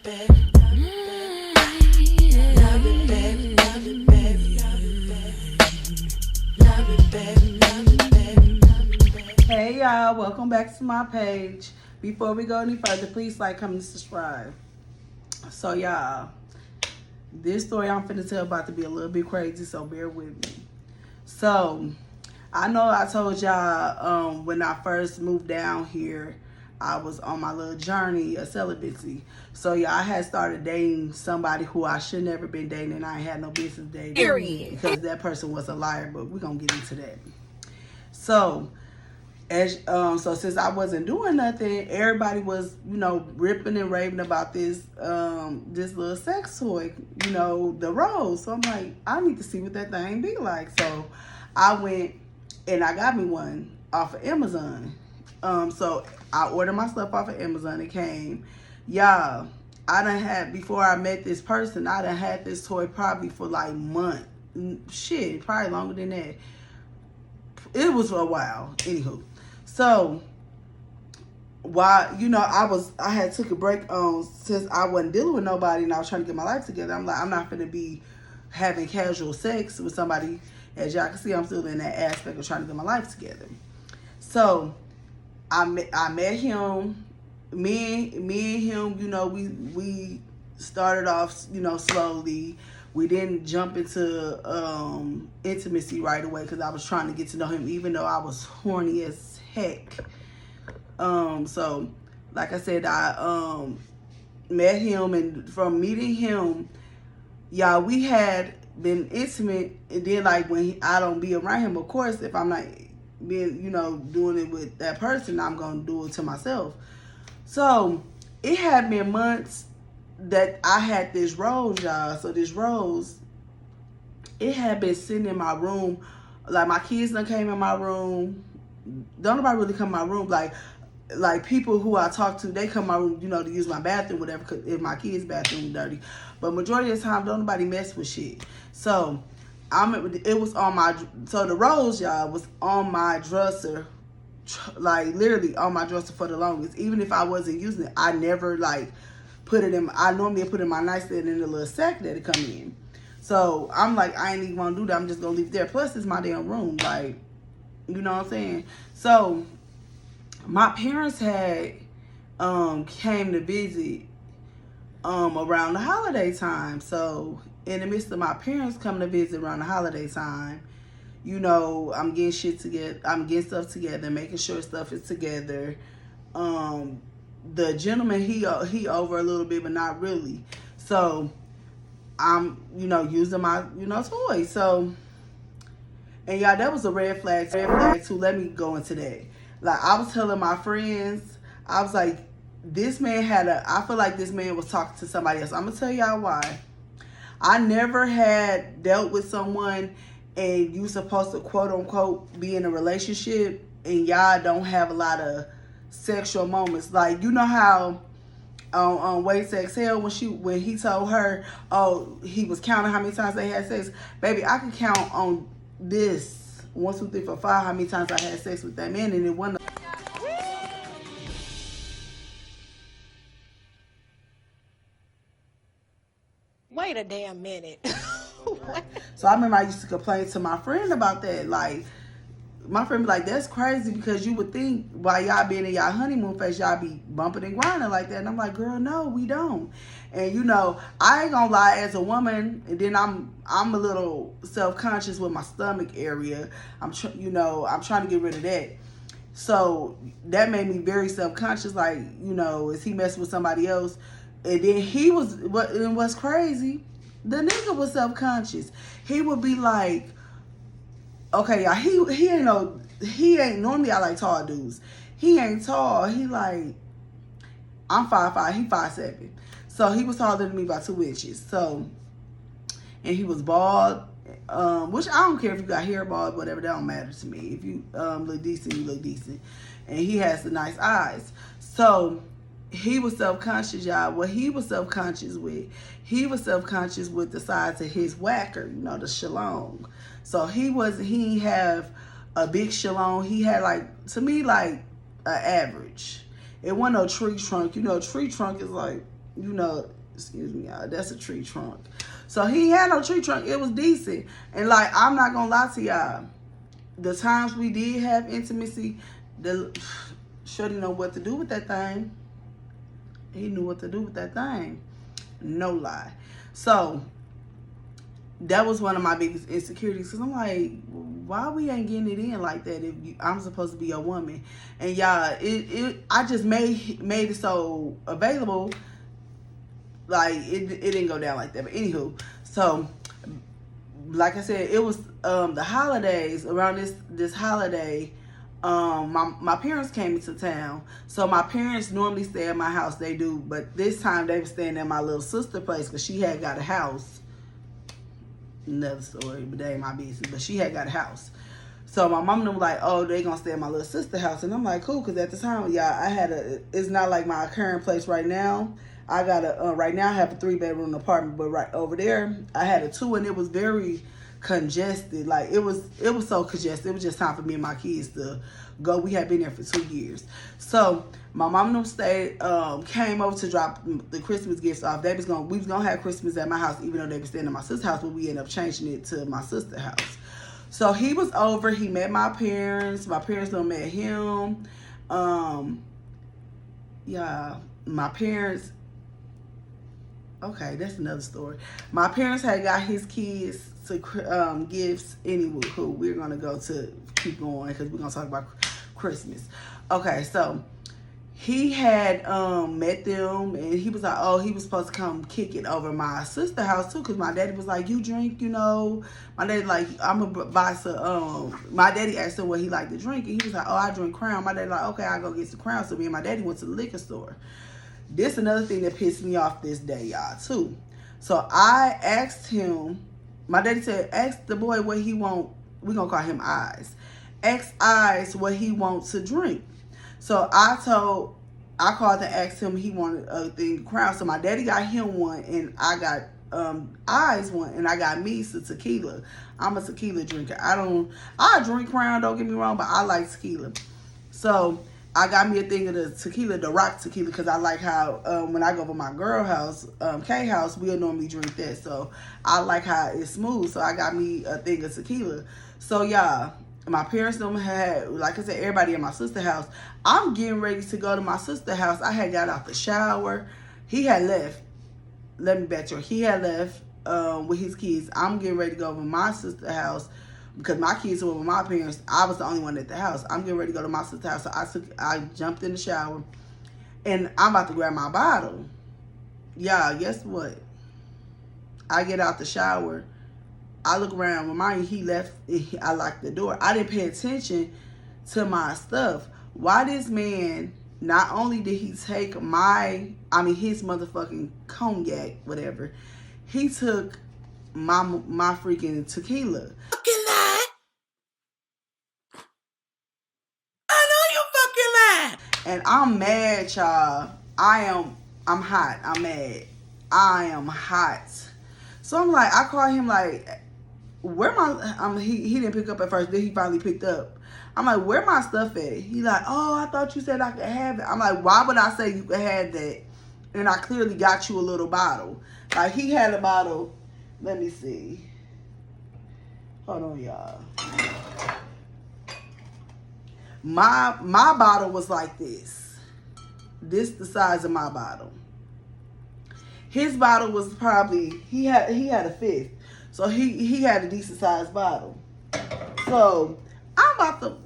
Hey y'all, welcome back to my page. Before we go any further, please like, comment, and subscribe. So y'all, this story I'm finna tell about to be a little bit crazy, so bear with me. So, I know I told y'all when I first moved down here, I was on my little journey of celibacy. So yeah, I had started dating somebody who I should never been dating, and I had no business dating. Period. Because that person was a liar, but we're gonna get into that. So so since I wasn't doing nothing, everybody was, ripping and raving about this little sex toy, the Rose. So I'm like, I need to see what that thing be like. So I went and I got me one off of Amazon. So I ordered my stuff off of Amazon. It came. Y'all, before I met this person, I done had this toy probably for like months. Shit, probably longer than that. It was for a while. Anywho. So while I had took a break since I wasn't dealing with nobody and I was trying to get my life together. I'm like, I'm not gonna be having casual sex with somebody. As y'all can see, I'm still in that aspect of trying to get my life together. So I met him. Me and him, we started off, slowly. We didn't jump into intimacy right away because I was trying to get to know him, even though I was horny as heck. So like I said, I met him, and from meeting him, y'all, we had been intimate. And then like when I don't be around him, of course, if I'm not being, doing it with that person, I'm gonna do it to myself. So it had been months that I had this rose, y'all. So this rose, it had been sitting in my room. Like my kids done came in my room. Don't nobody really come in my room. Like people who I talk to, they come in my room, to use my bathroom, whatever, cause if my kids' bathroom dirty. But majority of the time, don't nobody mess with shit. So it was on so the rose, y'all, was on my dresser, like literally on my dresser for the longest. Even if I wasn't using it, I never like put it in. I normally put it in my nightstand in the little sack that it come in. So I'm like, I ain't even gonna do that. I'm just gonna leave it there. Plus, it's my damn room. Like, you know what I'm saying? So my parents had came to visit around the holiday time. So in the midst of my parents coming to visit around the holiday time, I'm getting shit together. I'm getting stuff together, making sure stuff is together. The gentleman, he over a little bit, but not really. So I'm, using my, toy. So, and y'all, that was a red flag too. Let me go into that. Like, I was telling my friends, I was like, I feel like this man was talking to somebody else. I'm going to tell y'all why. I never had dealt with someone and you supposed to quote unquote be in a relationship and y'all don't have a lot of sexual moments. Like, you know how on Wait to Exhale when he told her, oh, he was counting how many times they had sex. Baby, I can count on this 1, 2, 3, 4, 5 how many times I had sex with that man, and it wasn't. Wait a damn minute. So I remember I used to complain to my friend about that. Like, my friend be like, that's crazy because you would think while y'all being in y'all honeymoon phase, y'all be bumping and grinding like that. And I'm like, girl, no, we don't. And I ain't gonna lie, as a woman, and then I'm a little self-conscious with my stomach area. I'm trying to get rid of that. So that made me very self-conscious. Like, is he messing with somebody else? And then what's crazy, the nigga was self-conscious. He would be like, okay, y'all, he ain't, normally I like tall dudes. He ain't tall. He like, I'm 5'5", he 5'7". So he was taller than me by 2 inches. So, and he was bald, which I don't care if you got hair, bald, whatever, that don't matter to me. If you look decent, you look decent. And he has the nice eyes. So he was self-conscious, y'all. What he was self-conscious with the size of his whacker, the shalong. So he didn't have a big shalong. He had, like, to me, like, an average. It wasn't no tree trunk. Tree trunk is like you know, excuse me, y'all, that's a tree trunk. So he had no tree trunk. It was decent. And like, I'm not gonna lie to y'all. The times we did have intimacy, the Shorty know what to do with that thing. He knew what to do with that thing. No lie. So that was one of my biggest insecurities, because I'm like, why we ain't getting it in like that if I'm supposed to be a woman? And y'all, I just made it so available. Like, it didn't go down like that. But anywho, so like I said, it was the holidays. Around this holiday, my parents came into town. So my parents normally stay at my house. They do, but this time they were staying at my little sister's place because she had got a house. Another story, but that ain't my business. But she had got a house. So my mom was like, oh, they gonna stay at my little sister's house. And I'm like, cool, because at the time, y'all, it's not like my current place right now. I got right now I have a 3-bedroom apartment, but right over there, I had a 2, and it was very congested. Like, it was so congested. It was just time for me and my kids to go. We had been there for 2 years. So my mom and them stayed, came over to drop the Christmas gifts off. We was gonna have Christmas at my house, even though they were staying at my sister's house, but we ended up changing it to my sister's house. So he was over, he met my parents don't met him. My parents, okay, that's another story. My parents had got his kids to gifts. Anyway, cool. We're gonna keep going because we're gonna talk about Christmas. Okay, so he had met them, and he was like, oh, he was supposed to come kick it over my sister's house too, because my daddy was like, you drink, you know. My daddy like, I'm gonna buy some. My daddy asked him what he liked to drink, and he was like, oh, I drink Crown. My daddy like, okay, I'll go get some Crown. So me and my daddy went to the liquor store. This another thing that pissed me off this day, y'all, too. So I asked him, my daddy said, ask the boy what he want. We're gonna call him Eyes. Ask Eyes what he wants to drink. So I called and asked him he wanted a thing of Crown. So my daddy got him one, and I got Eyes one, and I got me some tequila. I'm a tequila drinker. I drink Crown, don't get me wrong, but I like tequila. So I got me a thing of the tequila, the rock tequila, because I like how when I go to my girl house, K house, we'll normally drink that. So I like how it's smooth. So I got me a thing of tequila. So y'all, my parents don't have, like I said, everybody at my sister's house. I'm getting ready to go to my sister's house. I had got out the shower. He had left. Let me back you. He had left with his kids. I'm getting ready to go to my sister's house because my kids were with my parents. I was the only one at the house. I'm getting ready to go to my sister's house. So I jumped in the shower, and I'm about to grab my bottle. Y'all, guess what? I get out the shower. I look around. Remind you, he left. I locked the door. I didn't pay attention to my stuff. Why this man, not only did he take his motherfucking cognac, whatever, he took my freaking tequila. Fucking lie. I know you fucking lie. And I'm mad, y'all. I'm hot. I'm mad. I am hot. So I'm like, I call him like, where my, he didn't pick up at first, then he finally picked up. I'm like, where my stuff at? He like, oh, I thought you said I could have it. I'm like, why would I say you could have that? And I clearly got you a little bottle. Like, he had a bottle. Let me see. Hold on, y'all. My bottle was like this. This the size of my bottle. His bottle was probably, he had a fifth. So he had a decent sized bottle. So I'm about to,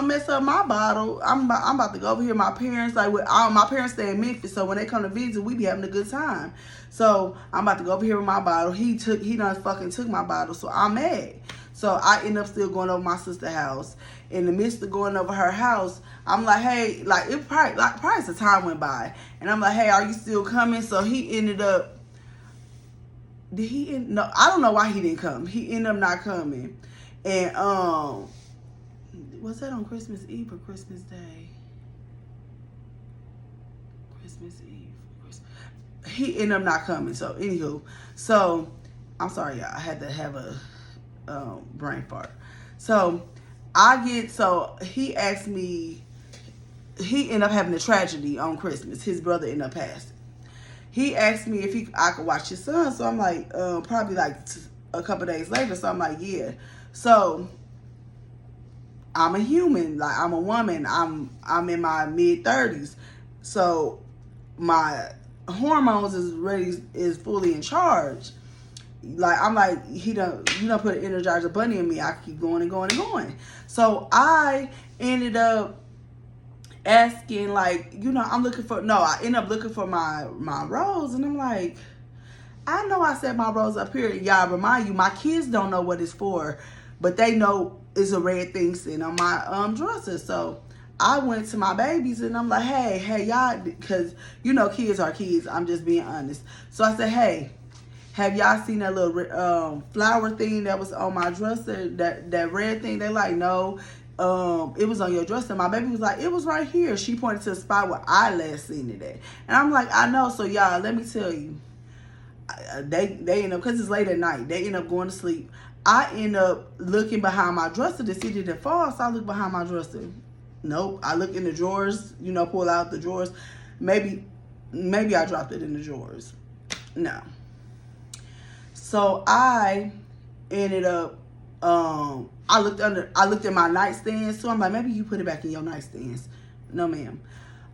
mess up my bottle. I'm about to go over here. My parents, my parents stay in Memphis, so when they come to visit, we be having a good time. So I'm about to go over here with my bottle. He done fucking took my bottle, so I'm mad. So I end up still going over my sister's house. In the midst of going over her house, I'm like, hey, probably some time went by, and I'm like, hey, are you still coming? So he ended up. No, I don't know why he didn't come. He ended up not coming. And was that on Christmas Eve or Christmas Day? Christmas Eve. He ended up not coming. So anywho, I'm sorry, y'all. I had to have a brain fart. So he asked me. He ended up having a tragedy on Christmas. His brother ended up passing. he asked me if I could watch his son. So I'm like, probably like a couple days later. So I'm like, yeah. So I'm a human, like I'm a woman. I'm in my mid-30s. So my hormones is fully in charge. Like I'm like, you don't put an Energizer bunny in me. I keep going and going and going. So I ended up asking, like, I end up looking for my rose, and I'm like, I know I set my rose up here. Y'all, remind you, my kids don't know what it's for, but they know it's a red thing sitting on my dresser. So I went to my babies and I'm like, hey y'all, because kids are kids. I'm just being honest. So I said, hey, have y'all seen that little flower thing that was on my dresser? That red thing? They like, no. It was on your dresser. My baby was like, it was right here. She pointed to the spot where I last seen it at. And I'm like, I know. So y'all, let me tell you, they end up, because it's late at night, they end up going to sleep. I end up looking behind my dresser to see did it fall. So I look behind my dresser. Nope. I look in the drawers, pull out the drawers. Maybe I dropped it in the drawers. No. So I ended up, I looked at my nightstand. So I'm like, maybe you put it back in your nightstands. No, ma'am.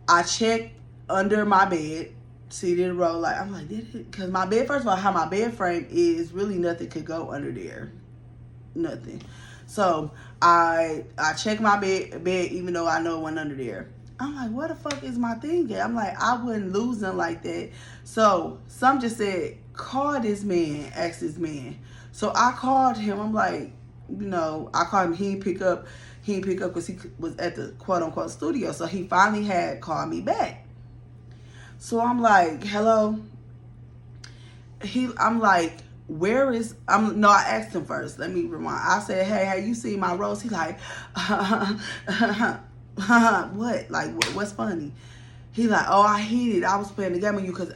I checked under my bed. See, did it roll? Like, I'm like, did it? Because my bed, first of all, how my bed frame is, really nothing could go under there. Nothing. So I checked my bed, even though I know it went under there. I'm like, where the fuck is my thing at? I'm like, I wouldn't lose them like that. So some just said, call this man, ask this man. So I called him. I'm like, I called him. He didn't pick up because he was at the quote unquote studio. So he finally had called me back. So I'm like, hello. I'm like, where is, no, I asked him first. Let me rewind. I said, hey, have you seen my rose? He like, what? Like, what's funny? He like, oh, I hid it. I was playing the game with you, because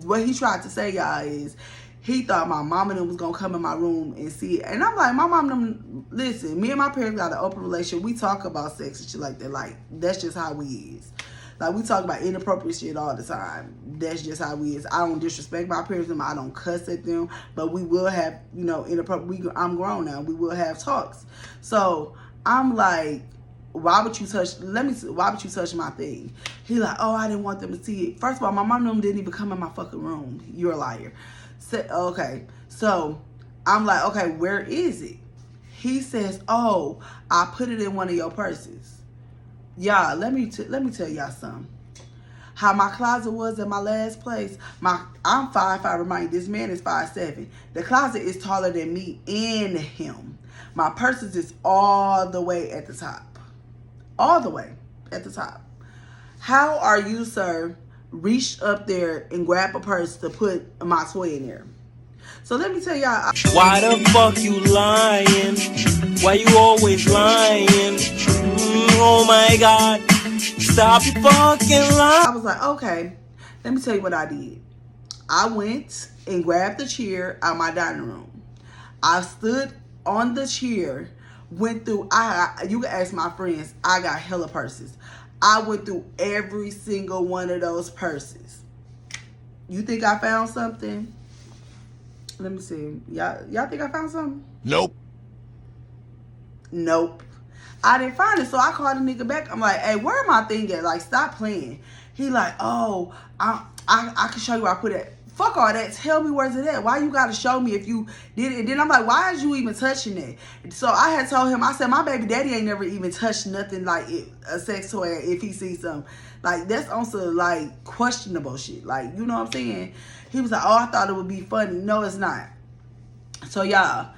what he tried to say, y'all, is he thought my mom and them was going to come in my room and see it. And I'm like, my mom and them, listen, me and my parents got an open relationship. We talk about sex and shit like that. Like, that's just how we is. Like, we talk about inappropriate shit all the time. That's just how we is. I don't disrespect my parents. I don't cuss at them. But we will have, inappropriate. I'm grown now. We will have talks. So, I'm like, why would you touch my thing? He like, oh, I didn't want them to see it. First of all, my mom and them didn't even come in my fucking room. You're a liar. So, okay. So, I'm like, okay, where is it? He says, oh, I put it in one of your purses. Y'all, let me tell y'all something. How my closet was at my last place. I'm 5'5", remind you, this man is 5'7". The closet is taller than me and him. My purses is all the way at the top. All the way at the top. How are you, sir, reached up there and grab a purse to put my toy in there? So let me tell y'all. Why the fuck you lying? Why you always lying? Oh my God. Stop your fucking lying. I was like, okay, let me tell you what I did. I went and grabbed the chair out of my dining room. I stood on the chair, went through, you can ask my friends, I got hella purses. I went through every single one of those purses. You think I found something? Let me see. Y'all think I found something? Nope. I didn't find it, so I called the nigga back. I'm like, hey, where my thing at? Like, stop playing. He like, oh, I can show you where I put it. Fuck all that. Tell me where's it at. Why you gotta show me if you did it? And then I'm like, why is you even touching it? So I had told him, I said, my baby daddy ain't never even touched nothing like a sex toy if he sees something. Like, that's also like questionable shit. Like, you know what I'm saying? He was like, oh, I thought it would be funny. No, it's not. So y'all,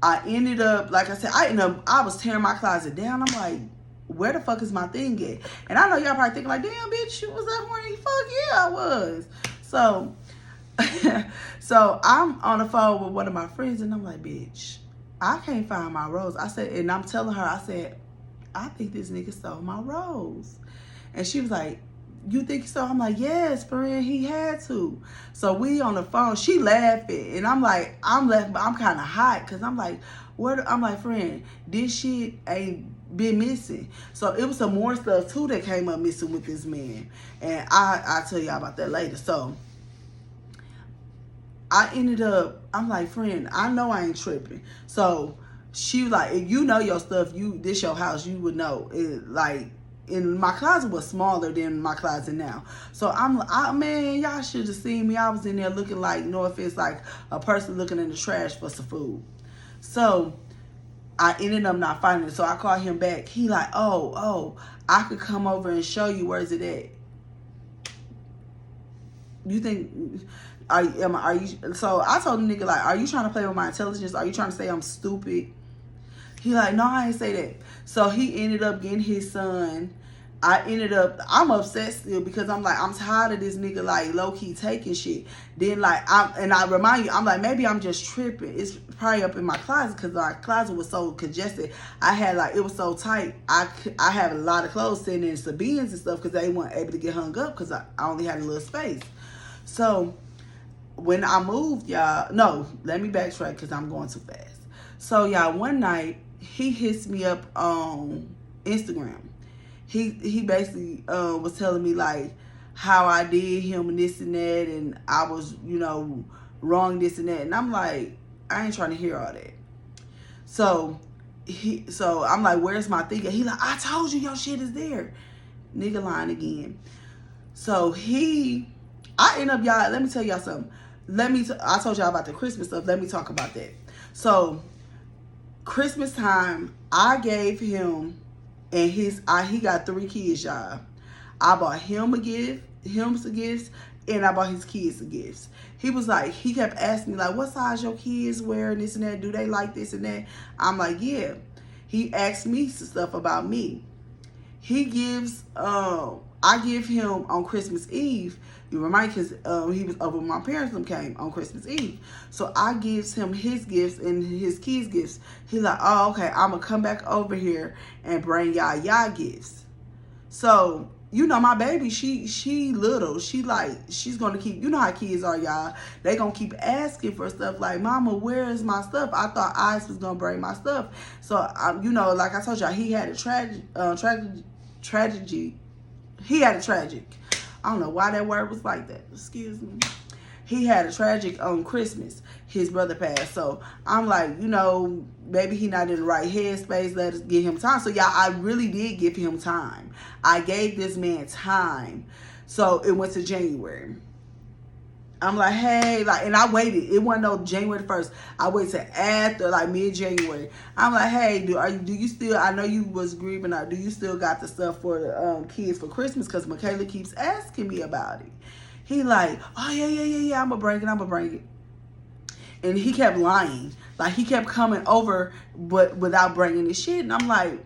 I ended up, like I said, I was tearing my closet down. I'm like, where the fuck is my thing at? And I know y'all probably thinking like, damn, bitch, you was that horny? Fuck yeah, I was. So, so I'm on the phone with one of my friends and I'm like, bitch, I can't find my rose. I said, and I'm telling her, I said, I think this nigga stole my rose. And she was like, you think so? I'm like, yes, friend, he had to. So we on the phone, she laughing, and I'm like, I'm laughing, but I'm kind of hot, because I'm like, I'm like, friend, this shit ain't been missing. So it was some more stuff too that came up missing with this man, and I'll tell y'all about that later. So I ended up, I'm like, friend, I know I ain't tripping. So she was like, if you know your stuff, this your house, you would know. It, like, and my closet was smaller than my closet now. So man, y'all should have seen me. I was in there looking like, no offense, like a person looking in the trash for some food. So I ended up not finding it. So I called him back. He like, oh, I could come over and show you. Where's it at? You think, are you, so I told the nigga, like, are you trying to play with my intelligence? Are you trying to say I'm stupid? He like, no, I ain't say that. So he ended up getting his son. I'm upset still because I'm like, I'm tired of this nigga like low-key taking shit. Then like, I remind you, I'm like, maybe I'm just tripping. It's probably up in my closet because my closet was so congested. I had like, it was so tight. I have a lot of clothes sitting in Sabines and stuff because they weren't able to get hung up because I only had a little space. So when I moved, y'all, no, let me backtrack because I'm going too fast. So y'all, one night he hits me up on Instagram. He basically was telling me like how I did him and this and that, and I was, you know, wrong this and that, and I'm like, I ain't trying to hear all that. So I'm like, where's my thing? He like, I told you your shit is there. Nigga lying again. So I end up, y'all, let me tell y'all something. I told y'all about the Christmas stuff. Let me talk about that. So Christmas time, I gave him, and he got 3 kids, y'all. I bought him some gifts, and I bought his kids some gifts. He was like, he kept asking me like, what size your kids wear and this and that? Do they like this and that? I'm like, yeah. He asked me some stuff about me. He gives, I give him on Christmas Eve. You remind, because he was over when my parents came on Christmas Eve. So I gives him his gifts and his kids' gifts. He like, oh, okay, I'm going to come back over here and bring y'all gifts. So, you know, my baby, she little. She's going to keep, you know how kids are, y'all. They going to keep asking for stuff like, Mama, where is my stuff? I thought Ice was going to bring my stuff. So, you know, like I told y'all, he had a tragedy. He had a tragic. I don't know why that word was like that. Excuse me. He had a tragic on Christmas. His brother passed. So I'm like, you know, maybe he not in the right headspace. Let us give him time. So y'all, I really did give him time. I gave this man time. So it went to January. I'm like, hey, like, and I waited. It wasn't no January 1st. I waited to after like mid-January. I'm like, hey, do you still? I know you was grieving out. Do you still got the stuff for the kids for Christmas? Because Michaela keeps asking me about it. He like, oh yeah. I'm gonna bring it. And he kept lying. Like he kept coming over, but without bringing his shit. And I'm like,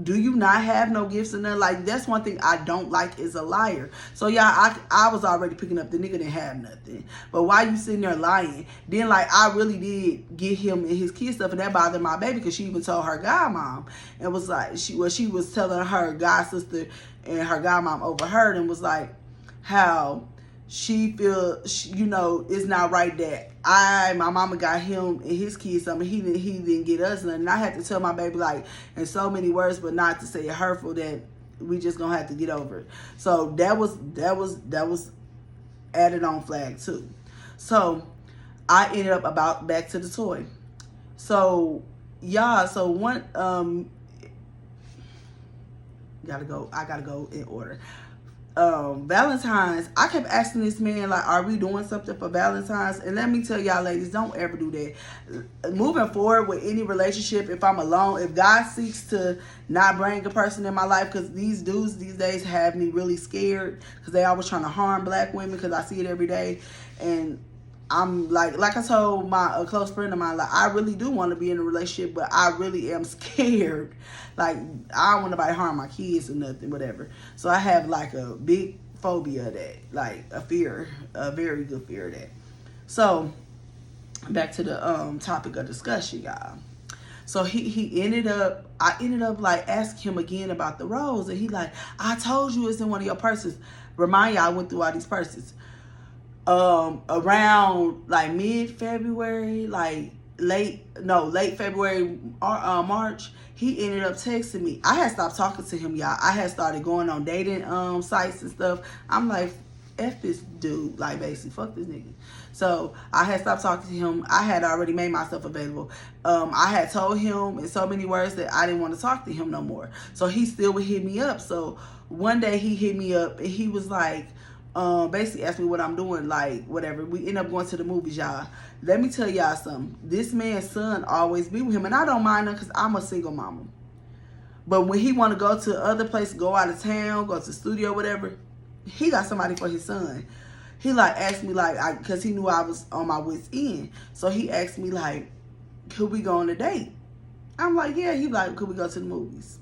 do you not have no gifts and nothing? Like, that's one thing I don't like is a liar. So yeah, I was already picking up the nigga didn't have nothing. But why you sitting there lying? Then like I really did get him and his kids stuff, and that bothered my baby because she even told her godmom and was like she was telling her god sister, and her godmom overheard and was like how she feel, you know, it's not right that my mama got him and his kids something, he didn't get us nothing. And I had to tell my baby like in so many words, but not to say it hurtful, that we just gonna have to get over it. So that was added on flag too. So I ended up back to the toy. So yeah, so one I gotta go in order. Valentine's, I kept asking this man like, are we doing something for Valentine's? And let me tell y'all ladies, don't ever do that. Moving forward with any relationship, if I'm alone, if God seeks to not bring a person in my life, because these dudes these days have me really scared because they always trying to harm black women, because I see it every day. And I'm like I told a close friend of mine, like, I really do want to be in a relationship, but I really am scared. Like, I don't want nobody to harm my kids or nothing, whatever. So I have like a big phobia of that, like a fear, a very good fear of that. So back to the topic of discussion, y'all. So I ended up like asking him again about the rose, and he like, I told you it's in one of your purses. Remind y'all, I went through all these purses. Around like mid-February, like late February or March, he ended up texting me. I had stopped talking to him, y'all. I had started going on dating sites and stuff. I'm like, F this dude, like basically fuck this nigga. So I had stopped talking to him. I had already made myself available. I had told him in so many words that I didn't want to talk to him no more. So he still would hit me up. So one day he hit me up and he was like, basically asked me what I'm doing, like whatever. We end up going to the movies, y'all. Let me tell y'all something. This man's son always be with him, and I don't mind him because I'm a single mama. But when he want to go to other places, go out of town, go to the studio, whatever, he got somebody for his son. He like asked me like, because he knew I was on my wits end. So he asked me like, could we go on a date? I'm like, yeah. He like, could we go to the movies?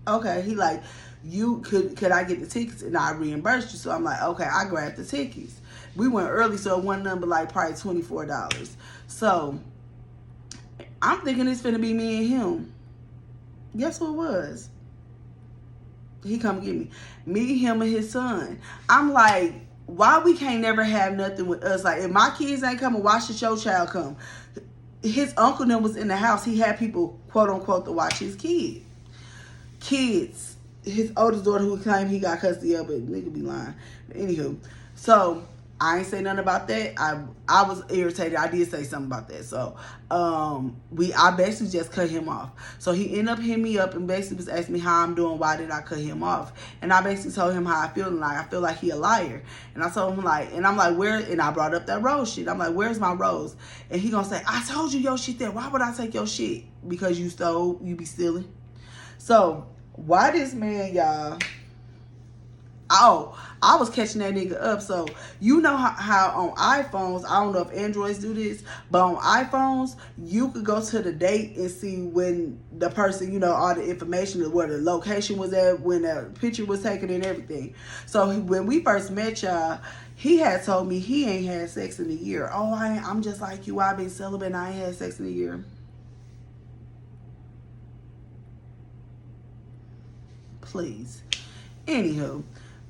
Okay. He like, you could I get the tickets and I reimbursed you? So I'm like, okay, I grabbed the tickets. We went early, so it wasn't number like probably $24. So I'm thinking it's finna be me and him. Guess what it was? He come get me. Me, him, and his son. I'm like, why we can't never have nothing with us? Like, if my kids ain't coming, why should your child come? His uncle then was in the house. He had people, quote unquote, to watch his kids. His oldest daughter, who claimed he got custody of it, nigga be lying. But anywho, so I ain't say nothing about that. I was irritated. I did say something about that. So I basically just cut him off. So he ended up hitting me up and basically was asking me how I'm doing. Why did I cut him off? And I basically told him how I feel. And like, I feel like he a liar. And I told him like, and I'm like, where? And I brought up that rose shit. I'm like, where's my rose? And he gonna say, I told you your shit there. Why would I take your shit? Because you be stealing. So why this man, y'all? Oh, I was catching that nigga up. So you know how on iPhones, I don't know if Androids do this, but on iPhones, you could go to the date and see when the person, you know, all the information of where the location was at, when the picture was taken and everything. So when we first met y'all, he had told me he ain't had sex in a year. Oh, I'm just like you. I've been celibate and I ain't had sex in a year. Please. Anywho,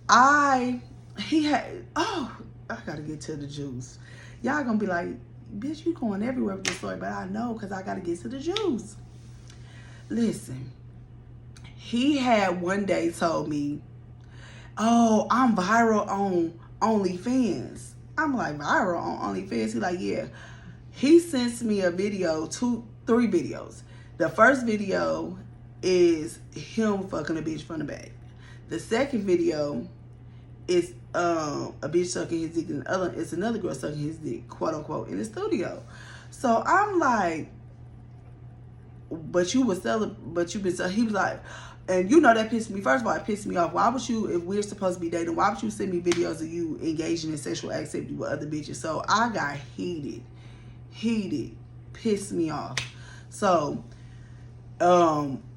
I gotta get to the juice. Y'all gonna be like, bitch, you going everywhere with this story, but I know because I gotta get to the juice. Listen, he had one day told me, oh, I'm viral on OnlyFans. I'm like, viral on OnlyFans? He like, yeah. He sends me a video, 3 videos. The first video is him fucking a bitch from the back. The second video is a bitch sucking his dick, and the other is another girl sucking his dick, quote unquote, in the studio. So I'm like, but you was selling, but you been selling. He was like, and you know that pissed me. First of all, it pissed me off. Why would you, if we're supposed to be dating, why would you send me videos of you engaging in sexual activity with other bitches? So I got heated, pissed me off. So,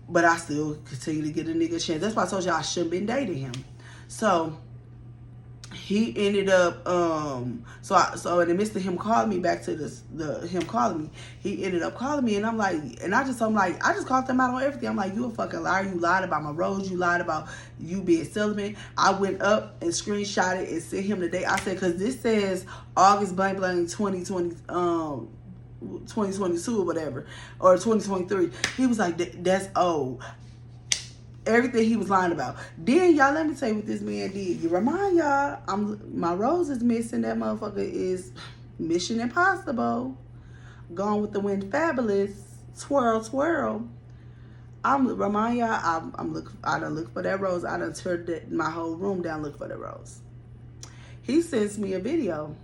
but I still continue to get a nigga a chance. That's why I told you I shouldn't been dating him. So he ended up so in the midst of him calling me back to him calling me, he ended up calling me, and I'm like, and I just told him, like, I just called him out on everything. I'm like, you a fucking liar. You lied about my rose. You lied about you being celibate. I went up and screenshot it and sent him the date. I said, because this says August blank 2020 2022 or whatever, or 2023. He was like, that's old. Everything he was lying about. Then y'all, let me tell you what this man did. You remind y'all, my rose is missing. That motherfucker is Mission Impossible. Gone with the Wind, Fabulous. Twirl, twirl. Remind y'all, I done look for that rose. I done turned my whole room down look for that rose. He sends me a video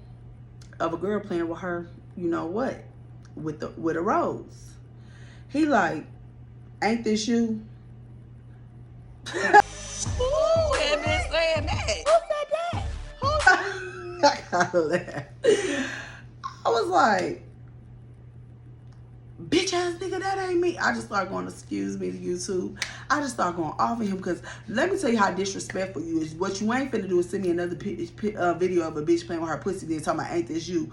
of a girl playing with her, you know what, with a rose. He like, ain't this you? Who had been saying that? Who said that? I gotta laugh. I was like, bitch ass nigga, that ain't me. I just started going, excuse me, to YouTube. I just started going off of him, because let me tell you how disrespectful you is. What you ain't finna do is send me another video of a bitch playing with her pussy, then talking about, ain't this you?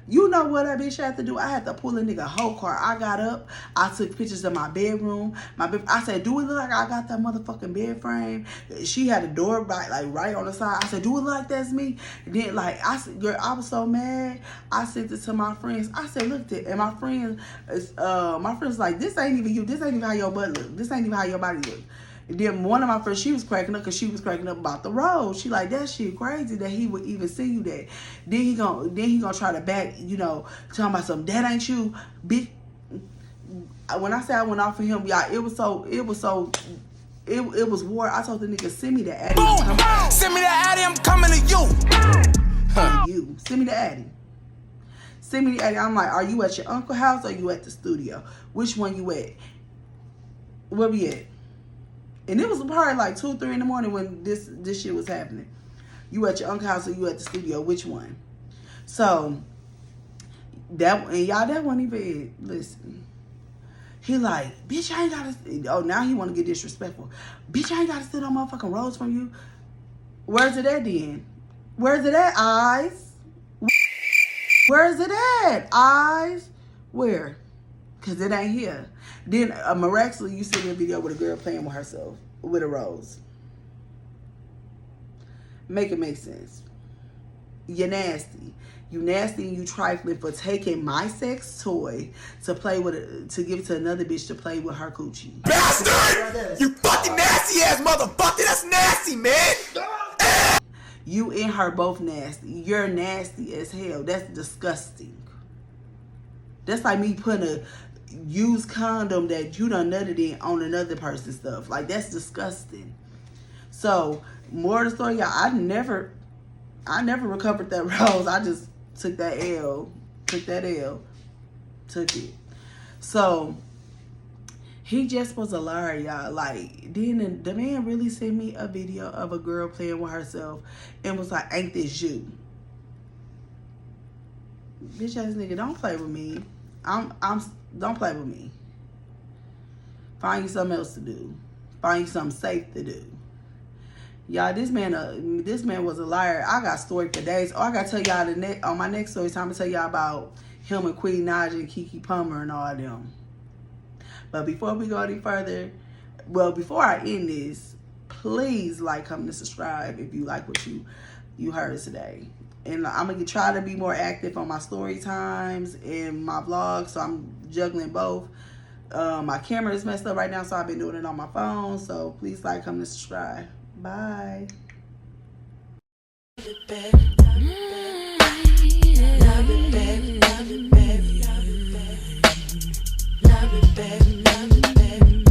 You know what that bitch had to do? I had to pull a nigga whole car. I got up. I took pictures of my bedroom. I said, do it look like I got that motherfucking bed frame? She had a door right on the side. I said, do it look like that's me? And then I said, girl, I was so mad. I sent it to my friends. I said, look at it. And my friends like, this ain't even you. This ain't even how your butt look. This ain't even how your body look. Then one of my friends, she was cracking up because she was cracking up about the road. She like, that shit crazy that he would even see you that. Then he gonna try to back, you know, talking about something. That ain't you, bitch. When I say I went off for him, y'all, it was war. I told the nigga, send me the addy. Send me the addy, I'm coming to you. You send me the addy. Send me the addy. I'm like, are you at your uncle's house or you at the studio? Which one you at? Where we at? And it was probably like 2, 3 in the morning when this shit was happening. You at your uncle's house or you at the studio? Which one? So that, and y'all, that wasn't even it. Listen. He like, bitch, I ain't gotta. Oh, now he want to get disrespectful. Bitch, I ain't gotta sit on motherfucking roads from you. Where's it at then? Where's it at, eyes? Where's it at, eyes? Where? Because it ain't here. Then miraculously, you see a video with a girl playing with herself with a rose. Make it make sense. You're nasty. You nasty and you trifling for taking my sex toy to play with it, to give it to another bitch to play with her coochie. Bastard! You fucking nasty ass motherfucker! That's nasty, man! You and her both nasty. You're nasty as hell. That's disgusting. That's like me putting a used condom that you done nutted in on another person's stuff. Like, that's disgusting. So, more of the story, y'all, I never recovered that rose. I just took that L. Took it. So, he just was a liar, y'all. Like, then the man really sent me a video of a girl playing with herself and was like, ain't this you? Bitch ass nigga, don't play with me. Don't play with me. Find you something else to do. Find you something safe to do. Y'all, this man was a liar. I got story for days. Oh, I gotta tell y'all on my next story time to tell y'all about him and Queen Naja and Keke Palmer and all of them. But before we go any further, well, before I end this, please like, comment, and subscribe if you like what you heard today. And I'm gonna try to be more active on my story times and my vlogs, so I'm juggling both. My camera is messed up right now, so I've been doing it on my phone. So please like, comment, and subscribe. Bye. Love it, baby. Love it, baby. Love it, baby. Love it, baby. Love it, baby.